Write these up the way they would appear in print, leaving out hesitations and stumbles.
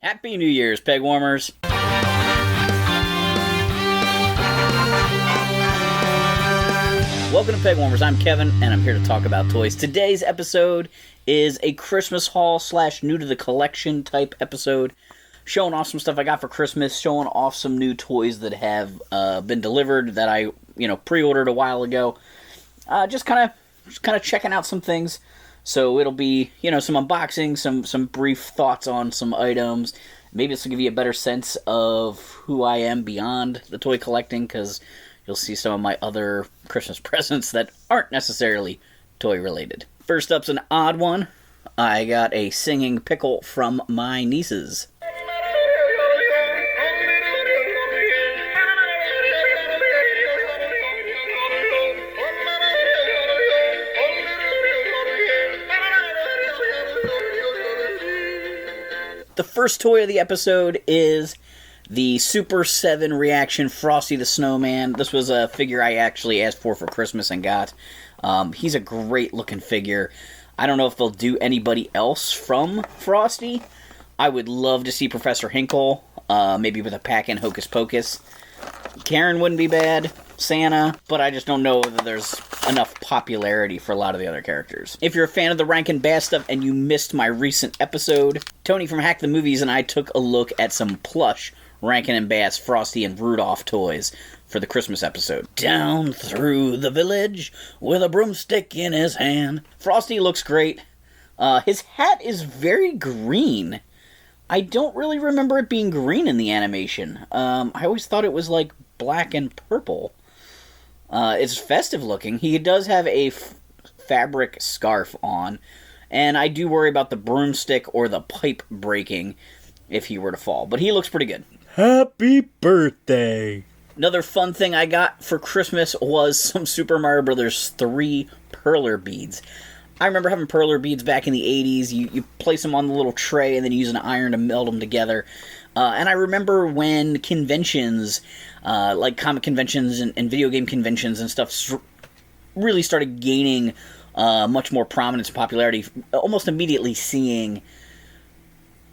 Happy New Year's, Pegwarmers! Welcome to Pegwarmers. I'm Kevin, and I'm here to talk about toys. Today's episode is a Christmas haul / new to the collection type episode, showing off some stuff I got for Christmas, showing off some new toys that have been delivered that I pre-ordered a while ago. Just kind of checking out some things. So it'll be, some unboxing, some brief thoughts on some items. Maybe this will give you a better sense of who I am beyond the toy collecting, because you'll see some of my other Christmas presents that aren't necessarily toy-related. First up's an odd one. I got a singing pickle from my nieces. The first toy of the episode is the Super 7 Reaction Frosty the Snowman. This was a figure I actually asked for Christmas and got. He's a great looking figure. I don't know if they'll do anybody else from Frosty. I would love to see Professor Hinkle, maybe with a pack in Hocus Pocus. Karen wouldn't be bad, Santa, but I just don't know that there's enough popularity for a lot of the other characters. If you're a fan of the Rankin Bass stuff and you missed my recent episode, Tony from Hack the Movies and I took a look at some plush Rankin and Bass, Frosty, and Rudolph toys for the Christmas episode. Down through the village with a broomstick in his hand. Frosty looks great. His hat is very green. I don't really remember it being green in the animation. I always thought it was like black and purple. It's festive looking. He does have a fabric scarf on, and I do worry about the broomstick or the pipe breaking if he were to fall, but he looks pretty good. Happy birthday! Another fun thing I got for Christmas was some Super Mario Bros. 3 perler beads. I remember having perler beads back in the 80s. You place them on the little tray and then you use an iron to meld them together. And I remember when conventions, like comic conventions and video game conventions and stuff, really started gaining much more prominence and popularity, almost immediately seeing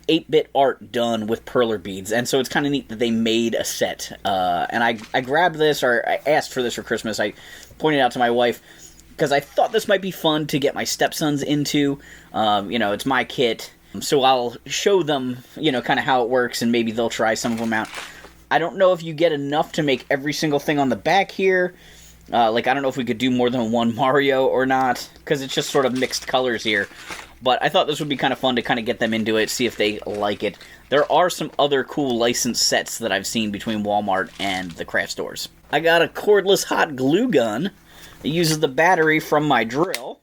8-bit art done with perler beads. And so it's kind of neat that they made a set. And I grabbed this, or I asked for this for Christmas. I pointed out to my wife, because I thought this might be fun to get my stepsons into. It's my kit. So I'll show them, kind of how it works, and maybe they'll try some of them out. I don't know if you get enough to make every single thing on the back here. I don't know if we could do more than one Mario or not, because it's just sort of mixed colors here. But I thought this would be kind of fun to kind of get them into it, see if they like it. There are some other cool licensed sets that I've seen between Walmart and the craft stores. I got a cordless hot glue gun. It uses the battery from my drill.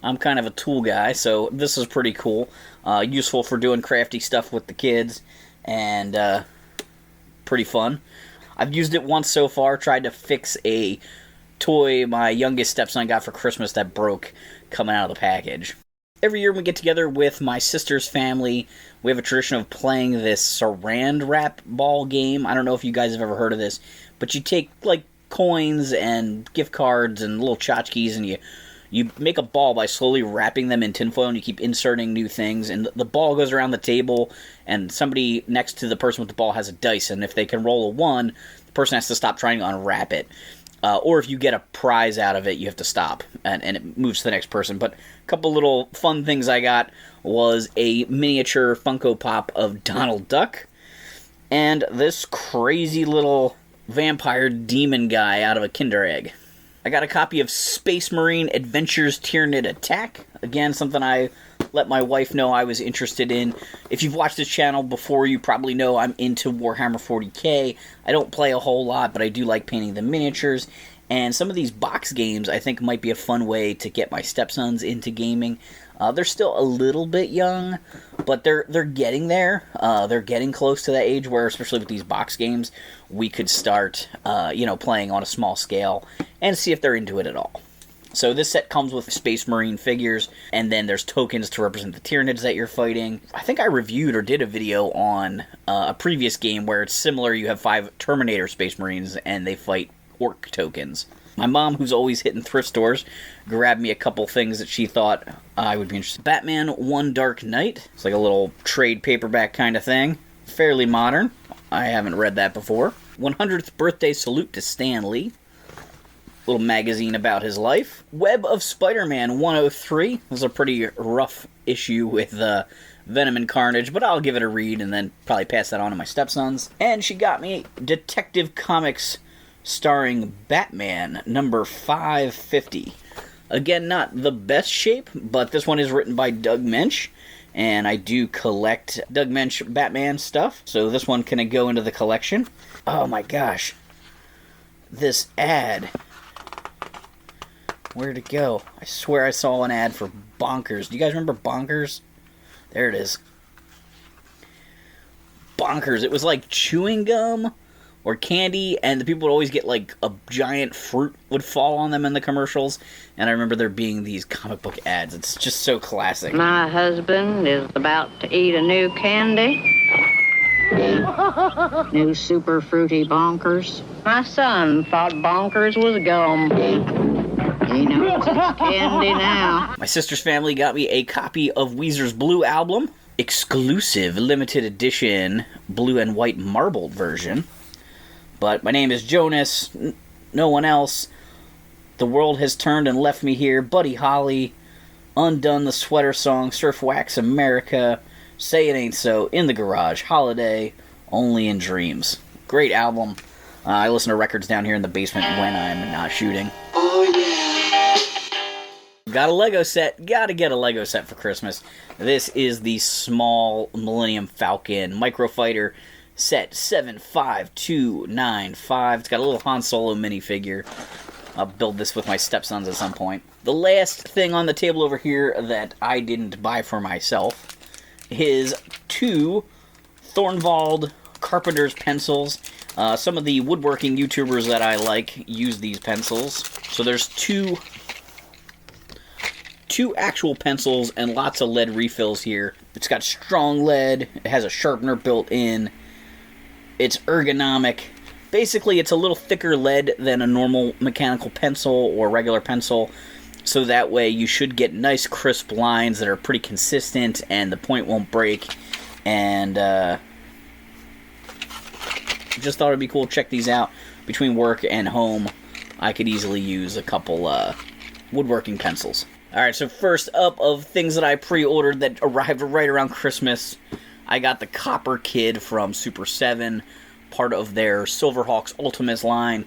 I'm kind of a tool guy, so this is pretty cool. Useful for doing crafty stuff with the kids, and pretty fun. I've used it once so far, tried to fix a toy my youngest stepson got for Christmas that broke coming out of the package. Every year we get together with my sister's family, we have a tradition of playing this Sarand rap ball game. I don't know if you guys have ever heard of this, but you take, coins and gift cards and little tchotchkes, and you make a ball by slowly wrapping them in tinfoil, and you keep inserting new things, and the ball goes around the table, and somebody next to the person with the ball has a dice, and if they can roll a 1, the person has to stop trying to unwrap it. Or if you get a prize out of it, you have to stop, and it moves to the next person. But a couple little fun things I got was a miniature Funko Pop of Donald Duck, and this crazy little vampire demon guy out of a Kinder Egg. I got a copy of Space Marine Adventures Tyranid Attack. Again, something I let my wife know I was interested in. If you've watched this channel before, you probably know I'm into Warhammer 40k. I don't play a whole lot, but I do like painting the miniatures. And some of these box games I think might be a fun way to get my stepsons into gaming. They're still a little bit young, but they're getting there. They're getting close to that age where, especially with these box games, we could start, playing on a small scale and see if they're into it at all. So this set comes with Space Marine figures, and then there's tokens to represent the Tyranids that you're fighting. I think I reviewed or did a video on a previous game where it's similar. You have 5 Terminator Space Marines, and they fight orc tokens. My mom, who's always hitting thrift stores, grabbed me a couple things that she thought I would be interested in. Batman One Dark Knight. It's like a little trade paperback kind of thing. Fairly modern. I haven't read that before. 100th Birthday Salute to Stan Lee. Little magazine about his life. Web of Spider-Man 103. This is a pretty rough issue with Venom and Carnage, but I'll give it a read and then probably pass that on to my stepsons. And she got me Detective Comics starring Batman, number 550. Again, not the best shape, but this one is written by Doug Mensch, and I do collect Doug Mensch Batman stuff, so this one can go into the collection. Oh my gosh. This ad. Where'd it go? I swear I saw an ad for Bonkers. Do you guys remember Bonkers? There it is. Bonkers. It was like chewing gum or candy, and the people would always get like a giant fruit would fall on them in the commercials, and I remember there being these comic book ads. It's just so classic. My husband is about to eat a new candy. New super fruity Bonkers. My son thought Bonkers was gum. He knows it's candy now. My sister's family got me a copy of Weezer's Blue album. Exclusive limited edition blue and white marbled version. But my name is Jonas, no one else. The world has turned and left me here. Buddy Holly, Undone the Sweater Song, Surf Wax America, Say It Ain't So, In the Garage, Holiday, Only in Dreams. Great album. I listen to records down here in the basement when I'm not shooting. Oh yeah! Got a Lego set. Gotta get a Lego set for Christmas. This is the small Millennium Falcon Microfighter set 75295. It's got a little Han Solo minifigure. I'll build this with my stepsons at some point. The last thing on the table over here that I didn't buy for myself is 2 Thornwald Carpenter's pencils. Some of the woodworking YouTubers that I like use these pencils. So there's two actual pencils and lots of lead refills here. It's got strong lead. It has a sharpener built in. It's ergonomic. Basically, it's a little thicker lead than a normal mechanical pencil or regular pencil, so that way you should get nice crisp lines that are pretty consistent and the point won't break. And just thought it'd be cool to check these out. Between work and home, I could easily use a couple woodworking pencils. Alright, so first up of things that I pre-ordered that arrived right around Christmas, I got the Copper Kid from Super 7, part of their Silverhawks Ultimates line.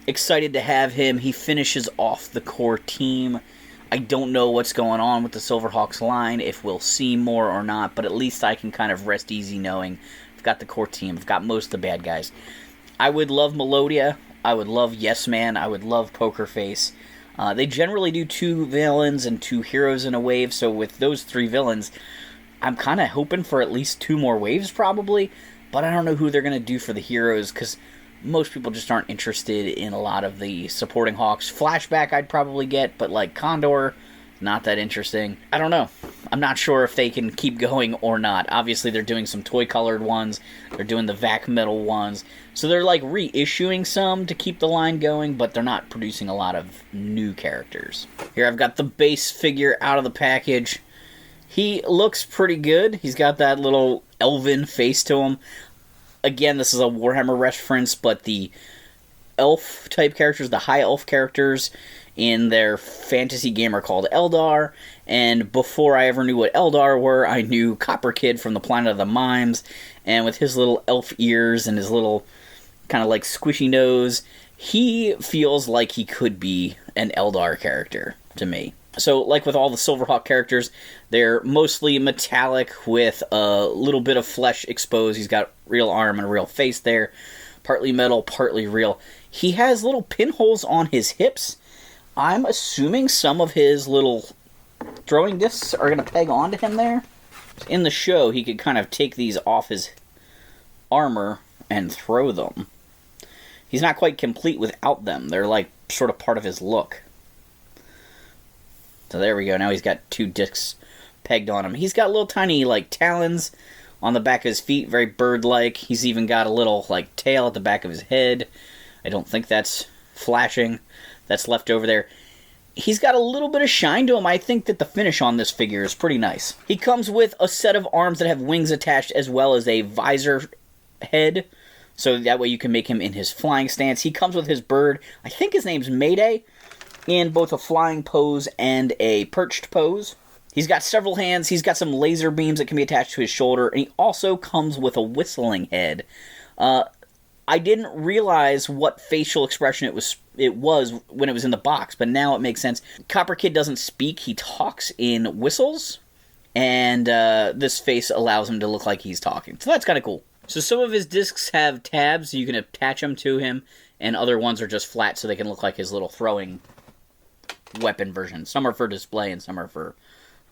Excited to have him. He finishes off the core team. I don't know what's going on with the Silverhawks line, if we'll see more or not, but at least I can kind of rest easy knowing I've got the core team. I've got most of the bad guys. I would love Melodia. I would love Yes Man. I would love Poker Face. They generally do 2 villains and 2 heroes in a wave, so with those 3 villains, I'm kind of hoping for at least 2 more waves, probably, but I don't know who they're going to do for the heroes, because most people just aren't interested in a lot of the supporting Hawks. Flashback I'd probably get, but like Condor, not that interesting. I don't know. I'm not sure if they can keep going or not. Obviously, they're doing some toy-colored ones. They're doing the VAC metal ones. So they're like reissuing some to keep the line going, but they're not producing a lot of new characters. Here I've got the base figure out of the package. He looks pretty good. He's got that little elven face to him. Again, this is a Warhammer reference, but the elf-type characters, the high elf characters in their fantasy game are called Eldar, and before I ever knew what Eldar were, I knew Copper Kid from the Planet of the Mimes, and with his little elf ears and his little kind of like squishy nose, he feels like he could be an Eldar character to me. So, like with all the Silverhawk characters, they're mostly metallic with a little bit of flesh exposed. He's got real arm and a real face there. Partly metal, partly real. He has little pinholes on his hips. I'm assuming some of his little throwing discs are going to peg onto him there. In the show, he could kind of take these off his armor and throw them. He's not quite complete without them. They're like sort of part of his look. So there we go. Now he's got 2 discs pegged on him. He's got little tiny like talons on the back of his feet, very bird-like. He's even got a little like tail at the back of his head. I don't think that's flashing that's left over there. He's got a little bit of shine to him. I think that the finish on this figure is pretty nice. He comes with a set of arms that have wings attached as well as a visor head, so that way you can make him in his flying stance. He comes with his bird. I think his name's Mayday, in both a flying pose and a perched pose. He's got several hands. He's got some laser beams that can be attached to his shoulder, and he also comes with a whistling head. I didn't realize what facial expression it was when it was in the box, but now it makes sense. Copper Kid doesn't speak. He talks in whistles, and this face allows him to look like he's talking. So that's kind of cool. So some of his discs have tabs, so you can attach them to him, and other ones are just flat so they can look like his little throwing weapon version. Some are for display, and some are for,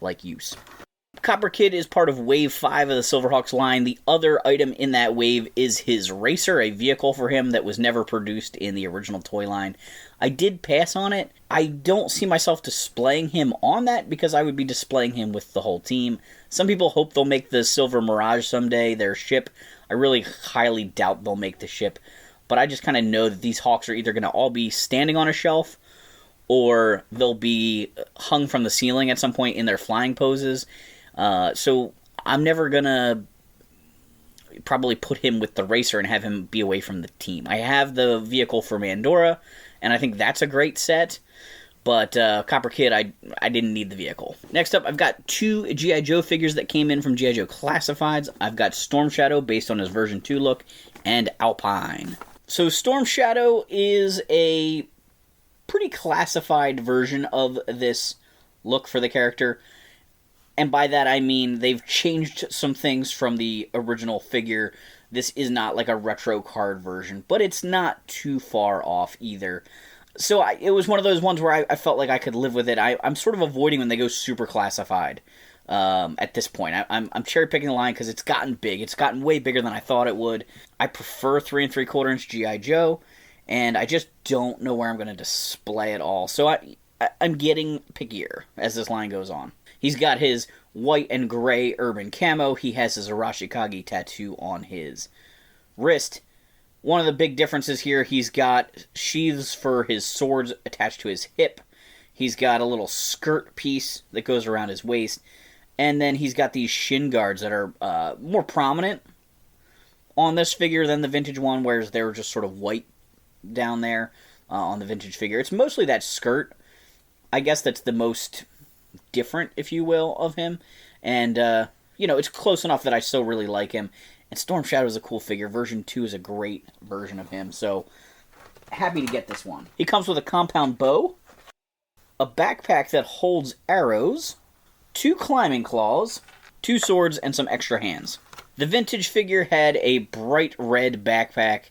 like, use. Copper Kid is part of Wave 5 of the Silverhawks line. The other item in that wave is his racer, a vehicle for him that was never produced in the original toy line. I did pass on it. I don't see myself displaying him on that because I would be displaying him with the whole team. Some people hope they'll make the Silver Mirage someday, their ship. I really highly doubt they'll make the ship. But I just kind of know that these Hawks are either going to all be standing on a shelf or they'll be hung from the ceiling at some point in their flying poses. So I'm never going to probably put him with the racer and have him be away from the team. I have the vehicle for Mandora, and I think that's a great set. But Copper Kid, I didn't need the vehicle. Next up, I've got 2 G.I. Joe figures that came in from G.I. Joe Classifieds. I've got Storm Shadow, based on his version 2 look, and Alpine. So Storm Shadow is a pretty classified version of this look for the character. And by that I mean they've changed some things from the original figure. This is not like a retro card version, but it's not too far off either. So it was one of those ones where I felt like I could live with it. I'm sort of avoiding when they go super classified at this point. I'm cherry-picking the line because it's gotten big. It's gotten way bigger than I thought it would. I prefer 3 3/4 inch G.I. Joe, and I just don't know where I'm going to display it all. So I'm getting pickier as this line goes on. He's got his white and gray urban camo. He has his Arashikage tattoo on his wrist. One of the big differences here, he's got sheaths for his swords attached to his hip. He's got a little skirt piece that goes around his waist. And then he's got these shin guards that are more prominent on this figure than the vintage one, whereas they were just sort of white down there on the vintage figure. It's mostly that skirt. I guess that's the most different, if you will, of him. And, it's close enough that I still really like him. And Storm Shadow is a cool figure. Version 2 is a great version of him. So, happy to get this one. He comes with a compound bow, a backpack that holds arrows, 2 climbing claws, 2 swords, and some extra hands. The vintage figure had a bright red backpack.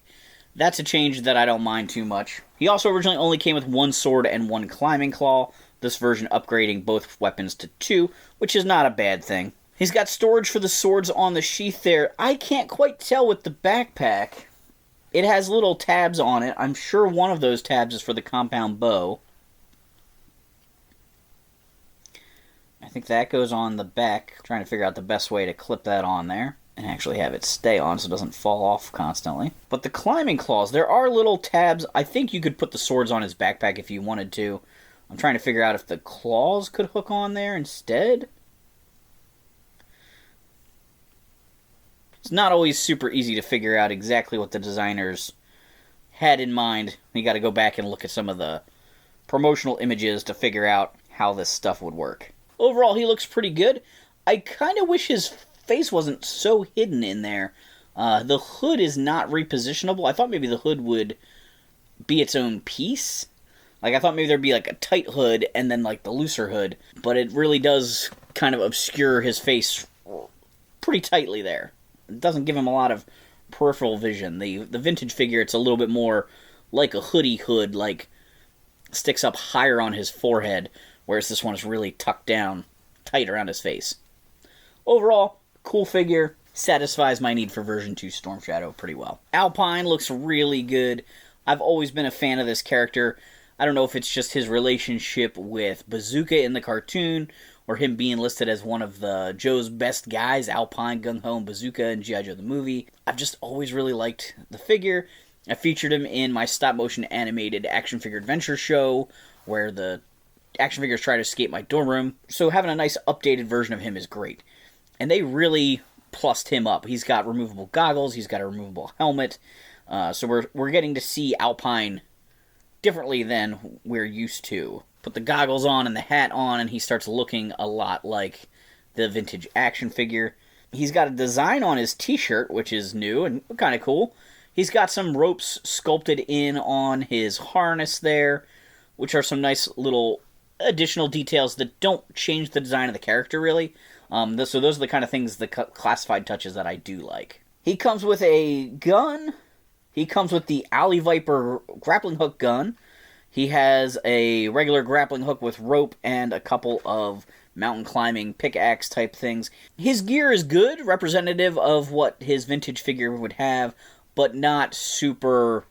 That's a change that I don't mind too much. He also originally only came with 1 sword and 1 climbing claw, this version upgrading both weapons to 2, which is not a bad thing. He's got storage for the swords on the sheath there. I can't quite tell with the backpack. It has little tabs on it. I'm sure one of those tabs is for the compound bow. I think that goes on the back. I'm trying to figure out the best way to clip that on there and actually have it stay on so it doesn't fall off constantly. But the climbing claws, there are little tabs. I think you could put the swords on his backpack if you wanted to. I'm trying to figure out if the claws could hook on there instead. It's not always super easy to figure out exactly what the designers had in mind. You got to go back and look at some of the promotional images to figure out how this stuff would work. Overall, he looks pretty good. I kind of wish his face wasn't so hidden in there. The hood is not repositionable. I thought maybe the hood would be its own piece. Like, I thought maybe there'd be, like, a tight hood and then, like, the looser hood. But it really does kind of obscure his face pretty tightly there. It doesn't give him a lot of peripheral vision. The vintage figure, it's a little bit more like a hoodie hood, like, sticks up higher on his forehead, whereas this one is really tucked down tight around his face. Overall, cool figure. Satisfies my need for version 2 Storm Shadow pretty well. Alpine looks really good. I've always been a fan of this character. I don't know if it's just his relationship with Bazooka in the cartoon, or him being listed as one of the Joe's best guys, Alpine, Gung Ho, and Bazooka in G.I. Joe the movie. I've just always really liked the figure, I featured him in my stop-motion animated action figure adventure show, where the action figures try to escape my dorm room. So having a nice updated version of him is great. And they really plussed him up. He's got removable goggles, he's got a removable helmet, so we're getting to see Alpine differently than we're used to. Put the goggles on and the hat on, and he starts looking a lot like the vintage action figure. He's got a design on his t-shirt, which is new and kind of cool. He's got some ropes sculpted in on his harness there, which are some nice little additional details that don't change the design of the character, really. So those are the kind of things, the classified touches that I do like. He comes with a gun. He comes with the Alley Viper grappling hook gun. He has a regular grappling hook with rope and a couple of mountain climbing pickaxe type things. His gear is good, representative of what his vintage figure would have, but not super,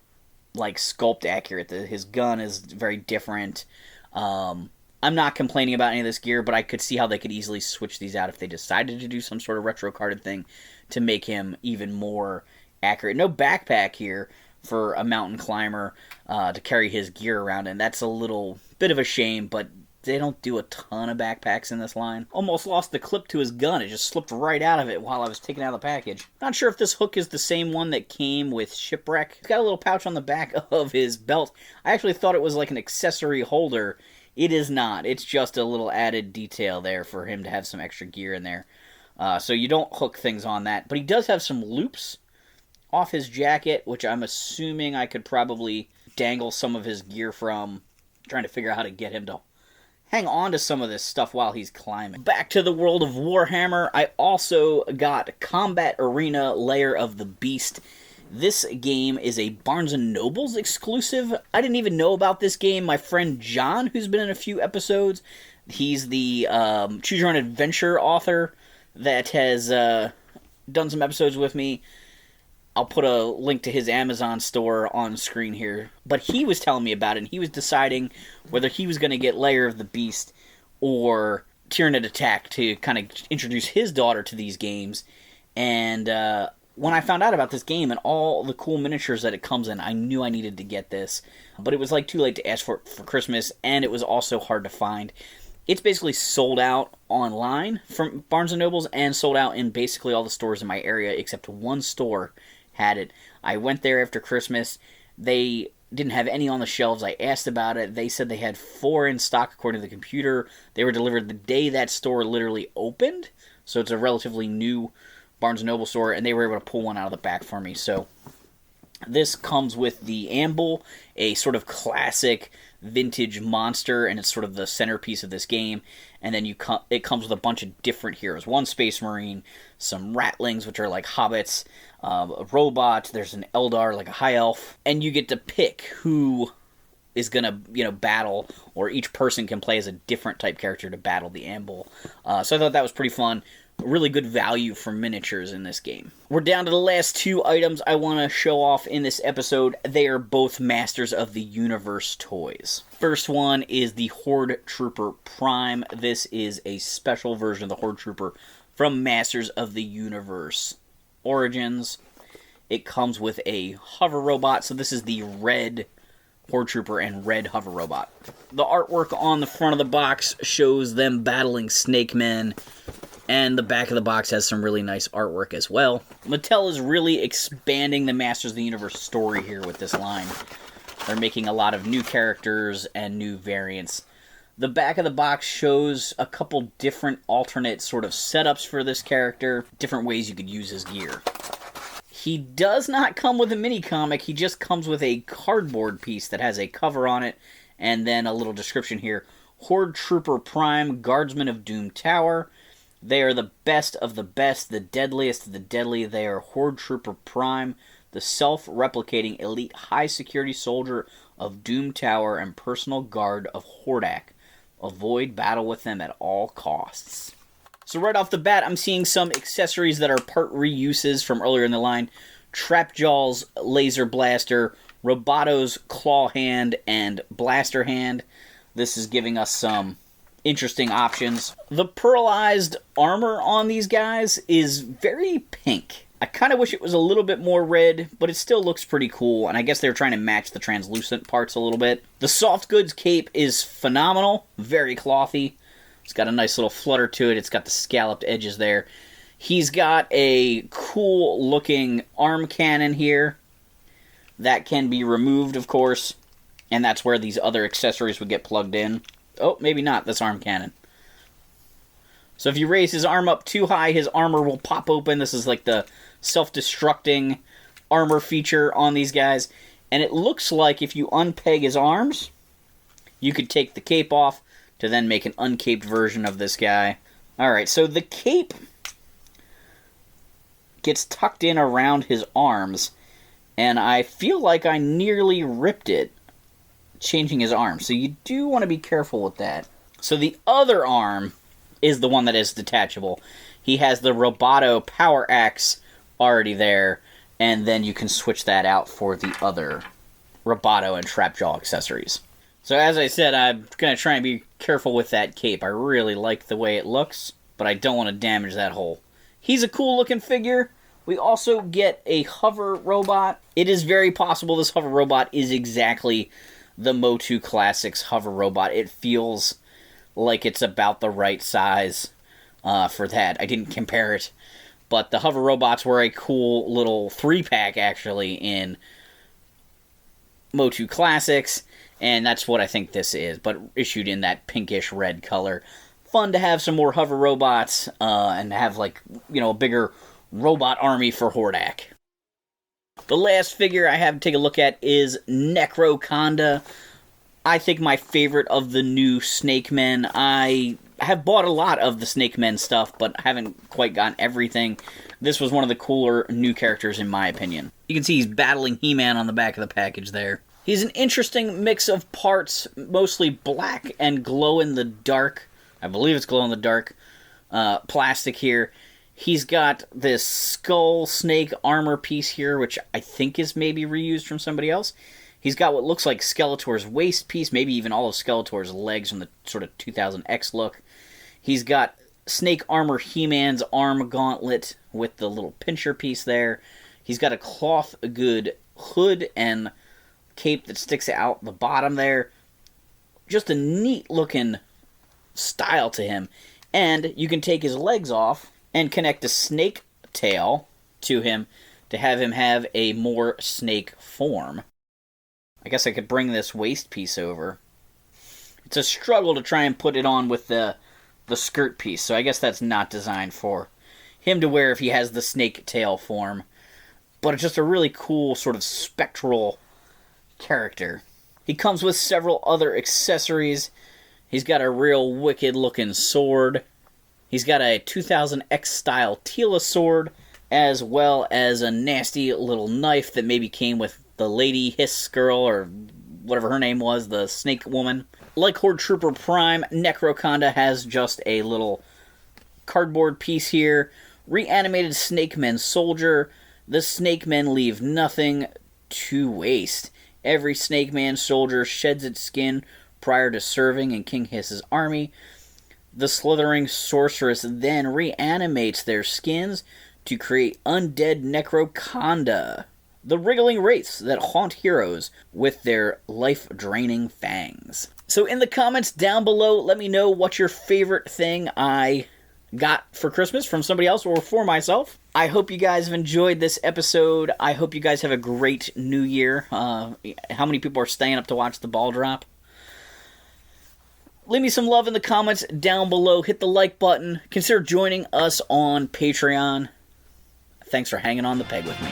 like, sculpt accurate. His gun is very different. I'm not complaining about any of this gear, but I could see how they could easily switch these out if they decided to do some sort of retro carded thing to make him even more accurate. No backpack here for a mountain climber to carry his gear around, and that's a little bit of a shame, but they don't do a ton of backpacks in this line. Almost lost the clip to his gun. It just slipped right out of it while I was taking out the package. Not sure if this hook is the same one that came with Shipwreck. He's got a little pouch on the back of his belt. I actually thought it was like an accessory holder. It is not. It's just a little added detail there for him to have some extra gear in there. So you don't hook things on that. But he does have some loops off his jacket, which I'm assuming I could probably dangle some of his gear from. Trying to figure out how to get him to hang on to some of this stuff while he's climbing. Back to the world of Warhammer, I also got Combat Arena Lair of the Beast. This game is a Barnes & Noble's exclusive. I didn't even know about this game. My friend John, who's been in a few episodes, he's the Choose Your Own Adventure author that has done some episodes with me. I'll put a link to his Amazon store on screen here. But he was telling me about it, and he was deciding whether he was going to get Lair of the Beast or Tyranid Attack to kind of introduce his daughter to these games. And when I found out about this game and all the cool miniatures that it comes in, I knew I needed to get this. But it was like too late to ask for Christmas, and it was also hard to find. It's basically sold out online from Barnes & Noble's and sold out in basically all the stores in my area except one store had it. I went there after Christmas. They didn't have any on the shelves. I asked about it. They said they had 4 in stock according to the computer. They were delivered the day that store literally opened. So it's a relatively new Barnes & Noble store, and they were able to pull one out of the back for me. So this comes with the Amble, a sort of classic vintage monster, and it's sort of the centerpiece of this game. And then it comes with a bunch of different heroes. 1 Space Marine, some Ratlings, which are like hobbits, a robot, there's an Eldar, like a high elf, and you get to pick who is going to, battle, or each person can play as a different type character to battle the Amble. So I thought that was pretty fun. Really good value for miniatures in this game. We're down to the last 2 items I want to show off in this episode. They are both Masters of the Universe toys. First one is the Horde Trooper Prime. This is a special version of the Horde Trooper from Masters of the Universe Origins. It comes with a hover robot, so this is the red Horde Trooper and red hover robot. The artwork on the front of the box shows them battling Snake Men, and the back of the box has some really nice artwork as well. Mattel is really expanding the Masters of the Universe story here with this line. They're making a lot of new characters and new variants. The back of the box shows a couple different alternate sort of setups for this character, different ways you could use his gear. He does not come with a mini-comic, he just comes with a cardboard piece that has a cover on it, and then a little description here. Horde Trooper Prime, Guardsmen of Doom Tower. They are the best of the best, the deadliest of the deadly. They are Horde Trooper Prime, the self-replicating elite high-security soldier of Doom Tower and personal guard of Hordak. Avoid battle with them at all costs. So right off the bat, I'm seeing some accessories that are part reuses from earlier in the line. Trapjaw's Laser Blaster, Roboto's Claw Hand, and Blaster Hand. This is giving us some interesting options. The pearlized armor on these guys is very pink. I kind of wish it was a little bit more red, but it still looks pretty cool, and I guess they were trying to match the translucent parts a little bit. The soft goods cape is phenomenal, very clothy. It's got a nice little flutter to it. It's got the scalloped edges there. He's got a cool looking arm cannon here that can be removed, of course, and that's where these other accessories would get plugged in. Oh, maybe not. That's arm cannon. So if you raise his arm up too high, his armor will pop open. This is like the self-destructing armor feature on these guys. And it looks like if you unpeg his arms, you could take the cape off to then make an uncaped version of this guy. Alright, so the cape gets tucked in around his arms, and I feel like I nearly ripped it changing his arm. So you do want to be careful with that. So the other arm is the one that is detachable. He has the Roboto power axe already there, and then you can switch that out for the other Roboto and Trapjaw accessories. So as I said, I'm going to try and be careful with that cape. I really like the way it looks, but I don't want to damage that hole. He's a cool looking figure. We also get a hover robot. It is very possible this hover robot is exactly the Motu Classics hover robot. It feels like it's about the right size for that. I didn't compare it, but the hover robots were a cool little 3-pack actually in Motu Classics, and that's what I think this is, but issued in that pinkish red color. Fun to have some more hover robots and have, like, you know, a bigger robot army for Hordak. The last figure I have to take a look at is Necroconda. I think my favorite of the new Snake Men. I have bought a lot of the Snake Men stuff, but haven't quite gotten everything. This was one of the cooler new characters in my opinion. You can see he's battling He-Man on the back of the package there. He's an interesting mix of parts, mostly black and glow-in-the-dark. I believe it's glow-in-the-dark plastic here. He's got this skull snake armor piece here, which I think is maybe reused from somebody else. He's got what looks like Skeletor's waist piece, maybe even all of Skeletor's legs from the sort of 2000X look. He's got snake armor He-Man's arm gauntlet with the little pincher piece there. He's got a cloth good hood and cape that sticks out the bottom there. Just a neat looking style to him. And you can take his legs off and connect a snake tail to him to have him have a more snake form. I guess I could bring this waist piece over. It's a struggle to try and put it on with the skirt piece, so I guess that's not designed for him to wear if he has the snake tail form. But it's just a really cool sort of spectral character. He comes with several other accessories. He's got a real wicked looking sword. He's got a 2000X style Tila sword, as well as a nasty little knife that maybe came with the Lady Hiss girl, or whatever her name was, the snake woman. Like Horde Trooper Prime, Necroconda has just a little cardboard piece here. Reanimated Snake Men soldier. The Snake Men leave nothing to waste. Every Snake Man soldier sheds its skin prior to serving in King Hiss's army. The slithering sorceress then reanimates their skins to create undead Necroconda, the wriggling wraiths that haunt heroes with their life-draining fangs. So in the comments down below, let me know what your favorite thing I got for Christmas from somebody else or for myself. I hope you guys have enjoyed this episode. I hope you guys have a great new year. How many people are staying up to watch the ball drop? Leave me some love in the comments down below. Hit the like button. Consider joining us on Patreon. Thanks for hanging on the peg with me.